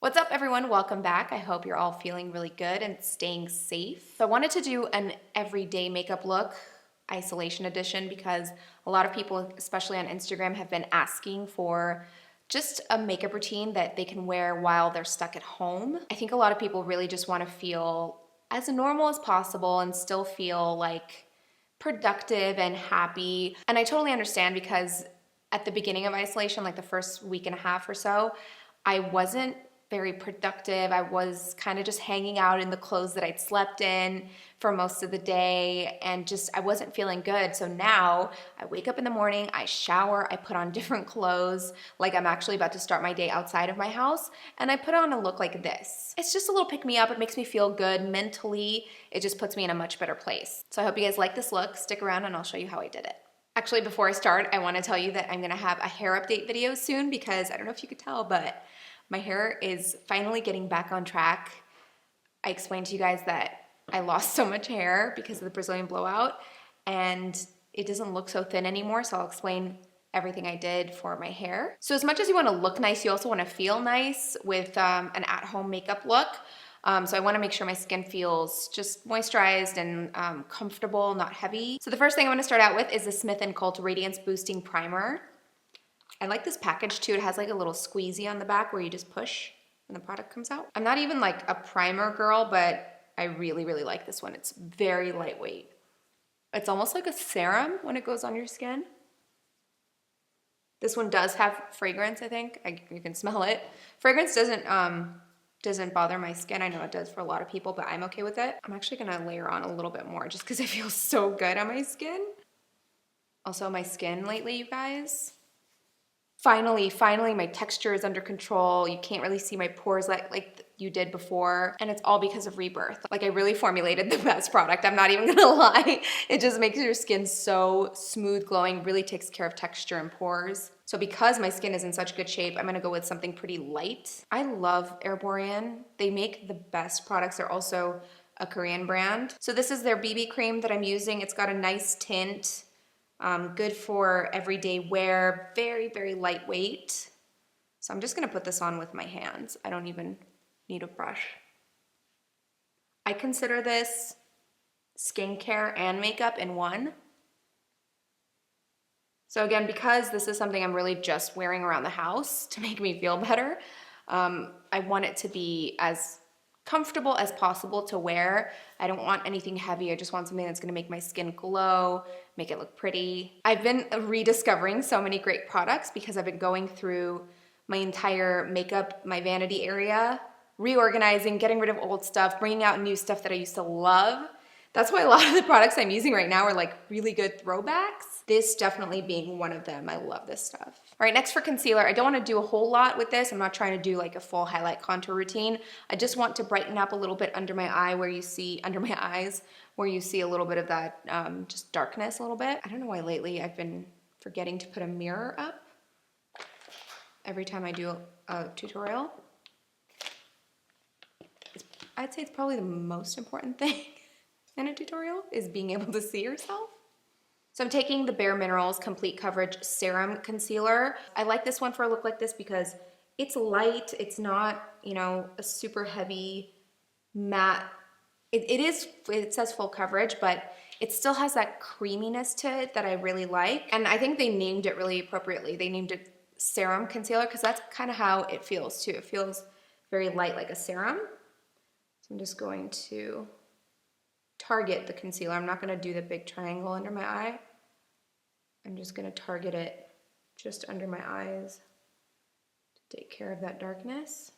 What's up everyone, welcome back. I hope you're all feeling really good and staying safe. So I wanted to do an everyday makeup look, isolation edition, because a lot of people, especially on Instagram, have been asking for just a makeup routine that they can wear while they're stuck at home. I think a lot of people really just want to feel as normal as possible and still feel like productive and happy. And I totally understand because at the beginning of isolation, like the first week and a half or so, I wasn't very productive. I was kind of just hanging out in the clothes that I'd slept in for most of the day and just I wasn't feeling good. So now I wake up in the morning, I shower, I put on different clothes like I'm actually about to start my day outside of my house, and I put on a look like this. It's just a little pick me up. It makes me feel good mentally. It just puts me in a much better place. So I hope you guys like this look. Stick around and I'll show you how I did it. Actually, before I start, I want to tell you that I'm gonna have a hair update video soon because I don't know if you could tell, but my hair is finally getting back on track. I explained to you guys that I lost so much hair because of the Brazilian blowout and it doesn't look so thin anymore, so I'll explain everything I did for my hair. So as much as you want to look nice, you also want to feel nice with an at-home makeup look. So I want to make sure my skin feels just moisturized and comfortable, not heavy. So the first thing I'm going to start out with is the Smith & Co. Radiance Boosting Primer. I like this package too. It has like a little squeezy on the back where you just push and the product comes out. I'm not even like a primer girl, but I really, really like this one. It's very lightweight. It's almost like a serum when it goes on your skin. This one does have fragrance, I think. You can smell it. Fragrance doesn't bother my skin. I know it does for a lot of people, but I'm okay with it. I'm actually gonna layer on a little bit more just because it feels so good on my skin. Also, my skin lately, you guys. Finally, my texture is under control. You can't really see my pores like you did before. And it's all because of Rebirth. Like I really formulated the best product. I'm not even gonna lie. It just makes your skin so smooth, glowing, really takes care of texture and pores. So because my skin is in such good shape, I'm gonna go with something pretty light. I love Erborian. They make the best products. They're also a Korean brand. So this is their BB cream that I'm using. It's got a nice tint. Good for everyday wear, very, very lightweight. So I'm just gonna put this on with my hands. I don't even need a brush. I consider this skincare and makeup in one. So again, because this is something I'm really just wearing around the house to make me feel better, I want it to be as comfortable as possible to wear. I don't want anything heavy. I just want something that's gonna make my skin glow, make it look pretty. I've been rediscovering so many great products because I've been going through my entire makeup, my vanity area, reorganizing, getting rid of old stuff, bringing out new stuff that I used to love. That's why a lot of the products I'm using right now are like really good throwbacks. This definitely being one of them. I love this stuff. All right, next for concealer. I don't want to do a whole lot with this. I'm not trying to do like a full highlight contour routine. I just want to brighten up a little bit under my eye where you see, under my eyes, where you see a little bit of that just darkness a little bit. I don't know why lately I've been forgetting to put a mirror up every time I do a tutorial. I'd say it's probably the most important thing in a tutorial is being able to see yourself. So I'm taking the Bare Minerals Complete Coverage Serum Concealer. I like this one for a look like this because it's light. It's not, you know, a super heavy matte. It says full coverage, but it still has that creaminess to it that I really like. And I think they named it really appropriately. They named it Serum Concealer because that's kind of how it feels too. It feels very light like a serum. So I'm just going to target the concealer. I'm not going to do the big triangle under my eye. I'm just going to target it just under my eyes to take care of that darkness.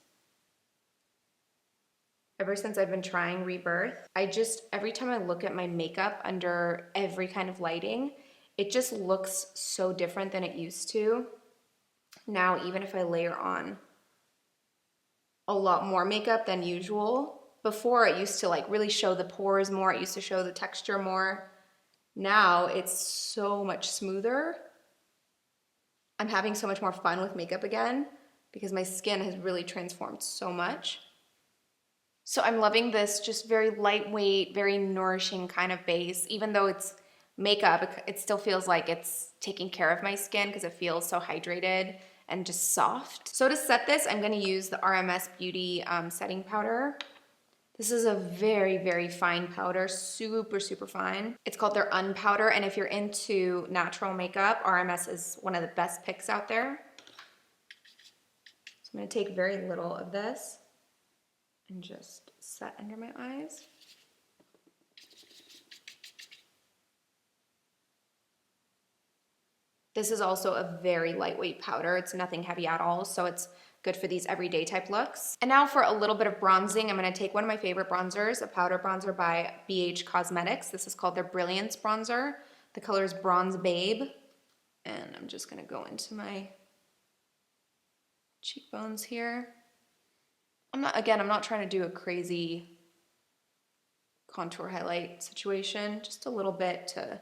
Ever since I've been trying Rebirth, every time I look at my makeup under every kind of lighting, it just looks so different than it used to. Now, even if I layer on a lot more makeup than usual, before it used to like really show the pores more, it used to show the texture more. Now it's so much smoother. I'm having so much more fun with makeup again because my skin has really transformed so much. So I'm loving this just very lightweight, very nourishing kind of base. Even though it's makeup, it still feels like it's taking care of my skin because it feels so hydrated and just soft. So to set this, I'm gonna use the RMS Beauty setting powder. This is a very, very fine powder, super, super fine. It's called their Un-Powder, and if you're into natural makeup, RMS is one of the best picks out there. So I'm gonna take very little of this and just set under my eyes. This is also a very lightweight powder. It's nothing heavy at all, so it's good for these everyday type looks. And now for a little bit of bronzing, I'm gonna take one of my favorite bronzers, a powder bronzer by BH Cosmetics. This is called their Brilliance bronzer. The color is Bronze Babe. And I'm just gonna go into my cheekbones here. I'm not trying to do a crazy contour highlight situation, just a little bit to,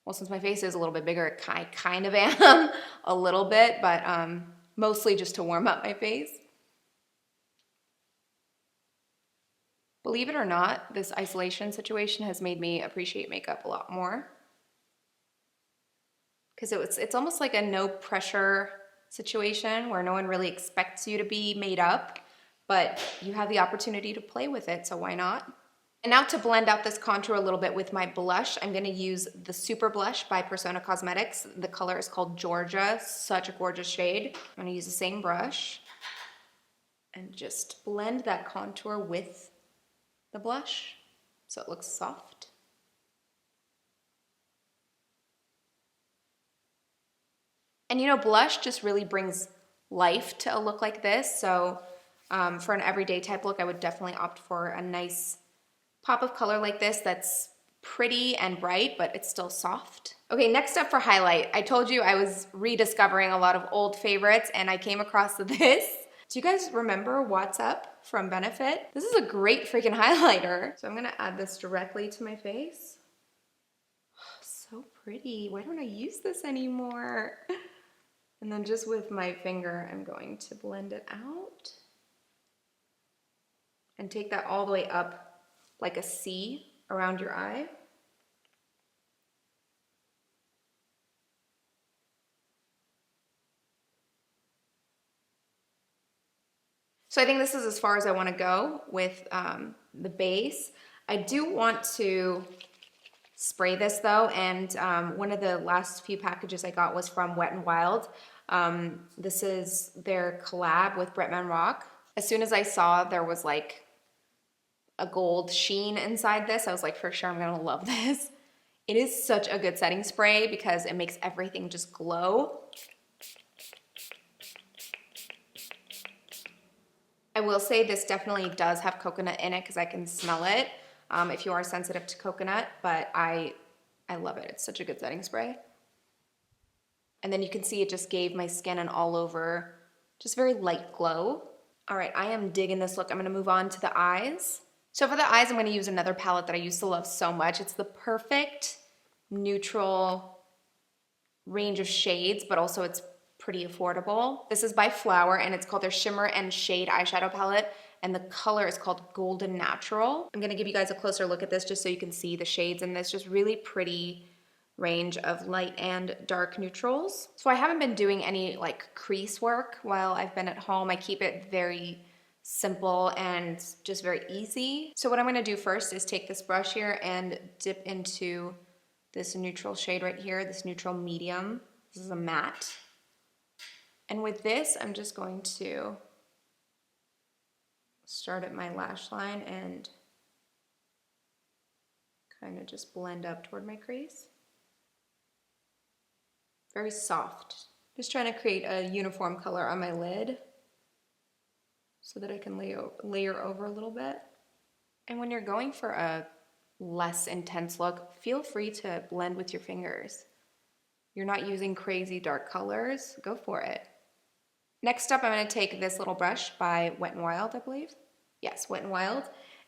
well, since my face is a little bit bigger, I kind of am a little bit, but mostly just to warm up my face. Believe it or not, this isolation situation has made me appreciate makeup a lot more. Because it's almost like a no pressure situation where no one really expects you to be made up, but you have the opportunity to play with it, so why not? And now to blend out this contour a little bit with my blush, I'm gonna use the Super Blush by Persona Cosmetics. The color is called Georgia, such a gorgeous shade. I'm gonna use the same brush and just blend that contour with the blush so it looks soft. And you know, blush just really brings life to a look like this, so for an everyday type look, I would definitely opt for a nice pop of color like this that's pretty and bright, but it's still soft. Okay, next up for highlight. I told you I was rediscovering a lot of old favorites and I came across this. Do you guys remember What's Up from Benefit? This is a great freaking highlighter. So I'm gonna add this directly to my face. Oh, so pretty. Why don't I use this anymore? And then just with my finger, I'm going to blend it out and take that all the way up like a C around your eye. So I think this is as far as I want to go with the base. I do want to spray this though, and one of the last few packages I got was from Wet n Wild. This is their collab with Bretman Rock. As soon as I saw there was like a gold sheen inside this, I was like, for sure I'm gonna love this. It is such a good setting spray because it makes everything just glow. I will say this definitely does have coconut in it because I can smell it if you are sensitive to coconut, but I love it. It's such a good setting spray. And then you can see it just gave my skin an all over, just very light glow. All right, I am digging this look. I'm gonna move on to the eyes. So for the eyes, I'm gonna use another palette that I used to love so much. It's the perfect neutral range of shades, but also it's pretty affordable. This is by Flower and it's called their Shimmer and Shade eyeshadow palette, and the color is called Golden Natural. I'm gonna give you guys a closer look at this just so you can see the shades in this, just really pretty range of light and dark neutrals. So I haven't been doing any like crease work while I've been at home. I keep it very simple and just very easy. So what I'm gonna do first is take this brush here and dip into this neutral shade right here, this neutral medium. This is a matte. And with this, I'm just going to start at my lash line and kind of just blend up toward my crease. Very soft. Just trying to create a uniform color on my lid so that I can layer over a little bit. And when you're going for a less intense look, feel free to blend with your fingers. You're not using crazy dark colors, go for it. Next up, I'm gonna take this little brush by Wet n Wild, I believe. Yes, Wet n Wild.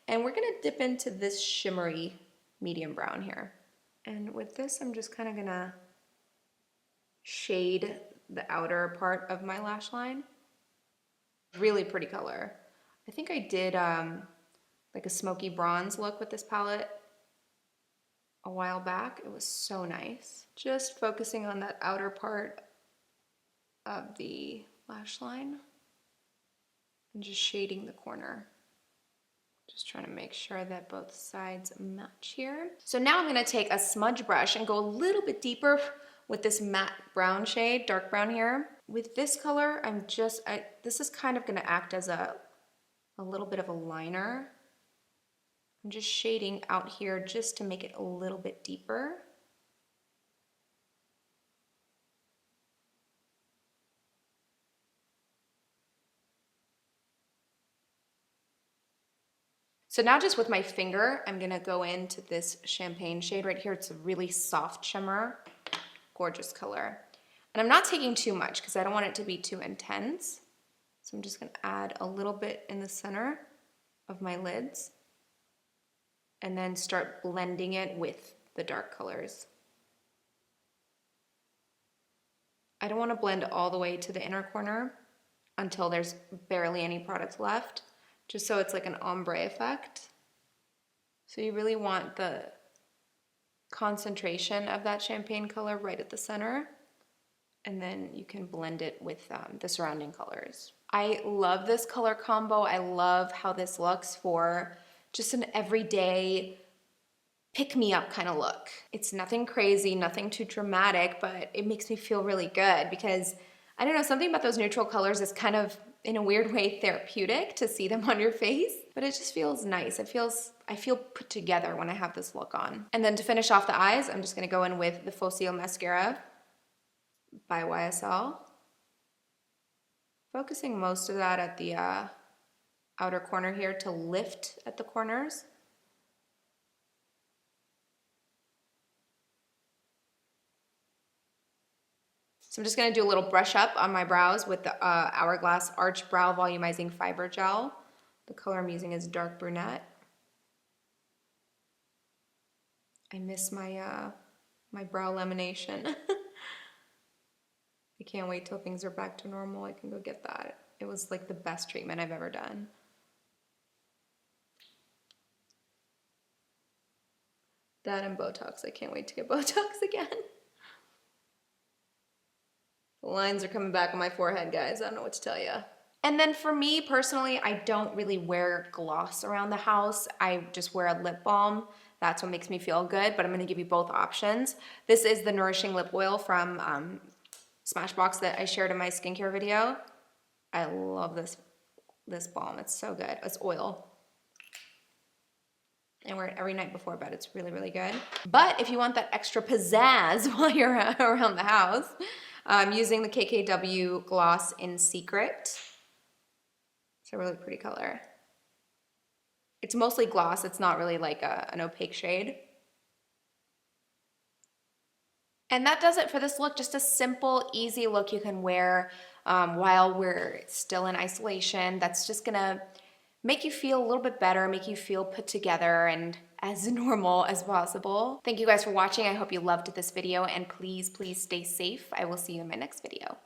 And we're gonna dip into this shimmery medium brown here. And with this, I'm just kind of gonna shade the outer part of my lash line. Really pretty color. I think I did like a smoky bronze look with this palette a while back. It was so nice. Just focusing on that outer part of the lash line and just shading the corner. Just trying to make sure that both sides match here. So now I'm gonna take a smudge brush and go a little bit deeper with this matte brown shade, dark brown here. With this color, this is kind of gonna act as a little bit of a liner. I'm just shading out here just to make it a little bit deeper. So now just with my finger, I'm gonna go into this champagne shade right here. It's a really soft shimmer, gorgeous color. And I'm not taking too much because I don't want it to be too intense. So I'm just gonna add a little bit in the center of my lids and then start blending it with the dark colors. I don't wanna blend all the way to the inner corner until there's barely any product left, just so it's like an ombre effect. So you really want the concentration of that champagne color right at the center, and then you can blend it with the surrounding colors. I love this color combo. I love how this looks for just an everyday pick-me-up kind of look. It's nothing crazy, nothing too dramatic, but it makes me feel really good because, I don't know, something about those neutral colors is kind of, in a weird way, therapeutic to see them on your face, but it just feels nice. I feel put together when I have this look on. And then to finish off the eyes, I'm just gonna go in with the Faux Mascara by YSL. Focusing most of that at the outer corner here to lift at the corners. So I'm just gonna do a little brush up on my brows with the Hourglass Arch Brow Volumizing Fiber Gel. The color I'm using is Dark Brunette. I miss my my brow lamination. I can't wait till things are back to normal. I can go get that. It was like the best treatment I've ever done. That and Botox. I can't wait to get Botox again. The lines are coming back on my forehead, guys. I don't know what to tell you. And then for me personally, I don't really wear gloss around the house. I just wear a lip balm. That's what makes me feel good, but I'm gonna give you both options. This is the Nourishing Lip Oil from Smashbox that I shared in my skincare video. I love this balm. It's so good. It's oil. I wear it every night before bed. It's really, really good. But if you want that extra pizzazz while you're around the house, I'm using the KKW Gloss in Secret. It's a really pretty color. It's mostly gloss. It's not really like an opaque shade. And that does it for this look. Just a simple, easy look you can wear while we're still in isolation. That's just gonna make you feel a little bit better, make you feel put together and as normal as possible. Thank you guys for watching. I hope you loved this video, and please, please stay safe. I will see you in my next video.